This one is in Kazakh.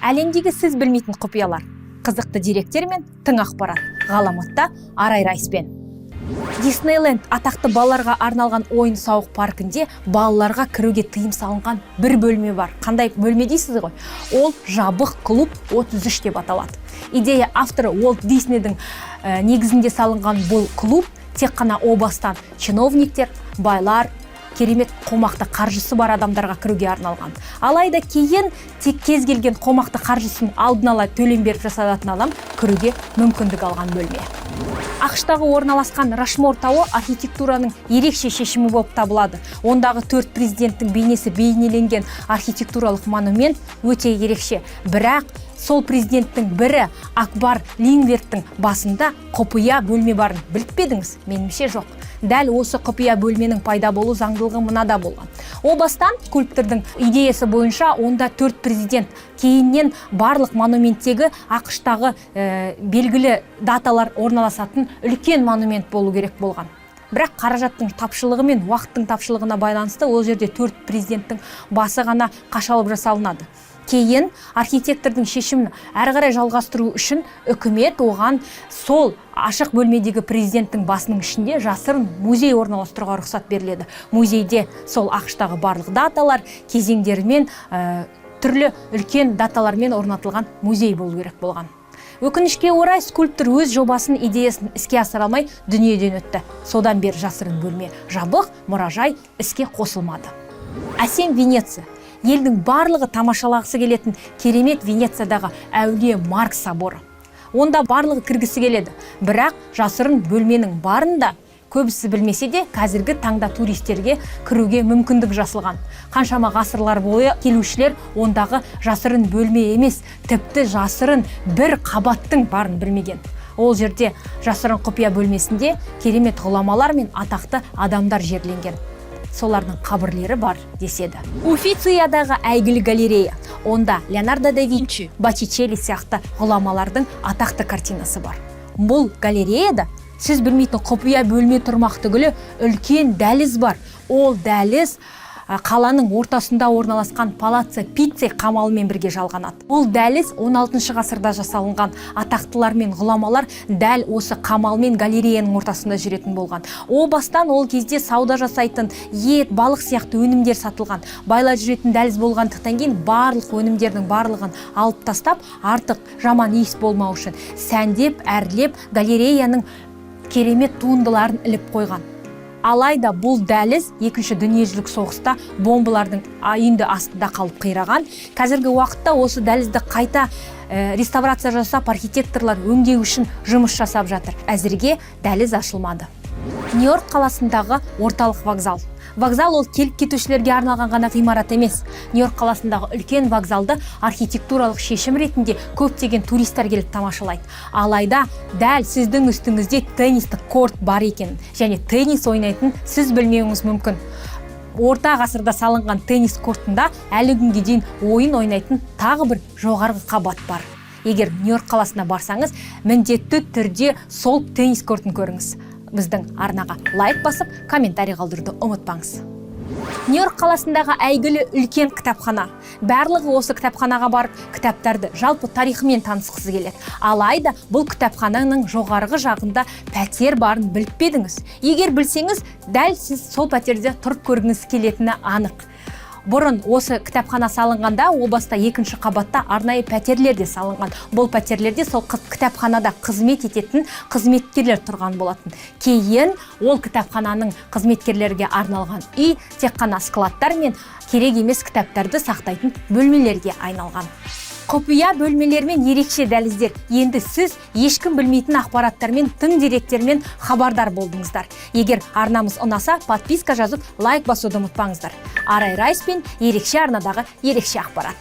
Әлемдегі сіз білмейтін құпиялар, қызықты деректер мен тың ақпарат. Ғаламатта Арай Райспен. Диснейленд атақты балаларға арналған ойын-сауық паркінде балаларға кіруге тыйым салынған бір бөлме бар. Қандай бөлме дейсіз ғой? Ол жабық клуб 33 деп аталады. Идея авторы Уолт Диснейдің негізінде салынған бұл клуб тек қана о бастан чиновниктер, байлар, керемет қомақты қаржысы бар адамдарға кіруге арналған. Алайда кейін тек кез келген қомақты қаржысын алдын ала төлем беріп жасалатын адам кіруге мүмкіндік алған бөлме. ақш-тағы орналасқан Рашмор тауы архитектураның ерекше шешімі болып табылады. Ондағы 4 президенттің бейнесі бейнеленген архитектуралық монумент өте ерекше. Бірақ сол президенттің бірі Акбар Лингверттің басында құпия бөлме барын біліп пе едіңіз? Меніңше жоқ. Дәл осы құпия бөлменің пайда болу заңдылығы мынада болған. О бастан скульптордың идеясы бойынша онда 4 президент, кейіннен барлық монументтегі ақш-тағы белгілі даталар орналасатын үлкен монумент болу керек болған. Бірақ қаражаттың тапшылығы мен уақыттың тапшылығына байланысты ол жерде 4 президенттің басы ғана қашалып жасалынады. Кейін архитектордың шешімін әрі қарай жалғастыру үшін үкімет оған сол ашық бөлмедегі президенттің басының ішінде жасырын музей орналастыруға рұқсат беріледі. Музейде сол ақш-тағы барлық даталар, кезеңдермен, түрлі үлкен даталармен орнатылған музей болу керек болған. Өкінішке орай скульптор өз жобасын идеясын іске асыра алмай дүниеден өтті. Содан бері жасырын бөлме жабық мұражай іске қосылмады. Әсем Венеция. Елдің барлығы тамашалағысы келетін керемет Венециядағы әулие Марк соборы. Онда барлығы кіргісі келеді. Бірақ жасырын бөлменің барында көбісі білмесе де қазіргі таңда туристерге кіруге мүмкіндік жасалған. Қаншама ғасырлар бойы келушілер ондағы жасырын бөлме емес, тіпті жасырын бір қабаттың барын білмеген. Ол жерде жасырын құпия бөлмесінде керемет ғұламалар мен атақты адамдар жерленген. Солардың қабірлері бар деседі. Уфициядағы әйгілі галерея. Онда Леонардо да Винчи, Боттичелли сияқты ғұламалардың атақты картинасы бар. Бұл галереяда сіз білмейтін құпия бөлме тұрмақ түгілі үлкен дәліз бар. Ол дәліз қаланың ортасында орналасқан Палаццо Пицци қамалымен бірге жалғанады. Ол дәліз 16 ғасырда жасалынған атақтылар мен ғұламалар дәл осы қамал мен галереяның ортасында жүретін болған. О бастан ол кезде сауда жасайтын ет, балық сияқты өнімдер сатылған. Байлар жүретін дәліз болғандықтан кейін барлық өнімдердің барлығын алып тастап, артық жаман иіс болмау үшін сәндеп, әрлеп галереяның керемет туындыларын іліп қойған. Алайда бұл дәліз екінші дүниежүзілік соғыста бомбалардың үйінді астында қалып қираған. Қазіргі уақытта осы дәлізді қайта реставрация жасап, архитекторлар өңдеу үшін жұмыс жасап жатыр. Әзірге дәліз ашылмады. Нью-Йорк қаласындағы орталық вокзал. Вокзал ол келіп кетушілерге арналған ғана ғимарат емес. Нью-Йорк қаласындағы үлкен вокзалды архитектуралық шешім ретінде көптеген туристер келіп тамашалайды. Алайда дәл сіздің үстіңізде теннистік корт бар екен, және теннис ойнайтын сіз білмеуіңіз мүмкін. Орта ғасырда салынған теннис кортында әлі күнге дейін ойын ойнайтын тағы бір жоғарғы қабат бар. Егер Нью-Йорк қаласына барсаңыз, міндетті түрде сол теннис кортын көріңіз. Біздің арнаға лайк басып, комментарий қалдыруды ұмытпаңыз. Нью-Йорк қаласындағы әйгілі үлкен кітапхана. Барлығы осы кітапханаға барып, кітаптарды жалпы тарихымен танысқысы келеді. Алайда бұл кітапхананың жоғарғы жағында пәтер барын біліп пе едіңіз? Егер білсеңіз, дәл сіз сол пәтерде тұрып көргіңіз келетіні анық. Бұрын осы кітапхана салынғанда, о баста екінші қабатта арнайы пәтерлер де салынған. Бұл пәтерлерде сол кітапханада қызмет ететін қызметкерлер тұрған болатын. Кейін ол кітапхананың қызметкерлерге арналған үй тек қана складтар мен керек емес кітаптарды сақтайтын бөлмелерге айналған. Құпия бөлмелермен ерекше дәліздер. Енді сіз ешкім білмейтін ақпараттармен, тың деректермен хабардар болдыңыздар. Егер арнамыз ұнаса, подписка жазып, лайк басуды ұмытпаңыздар. Арай Райспен ерекше арнадағы ерекше ақпарат.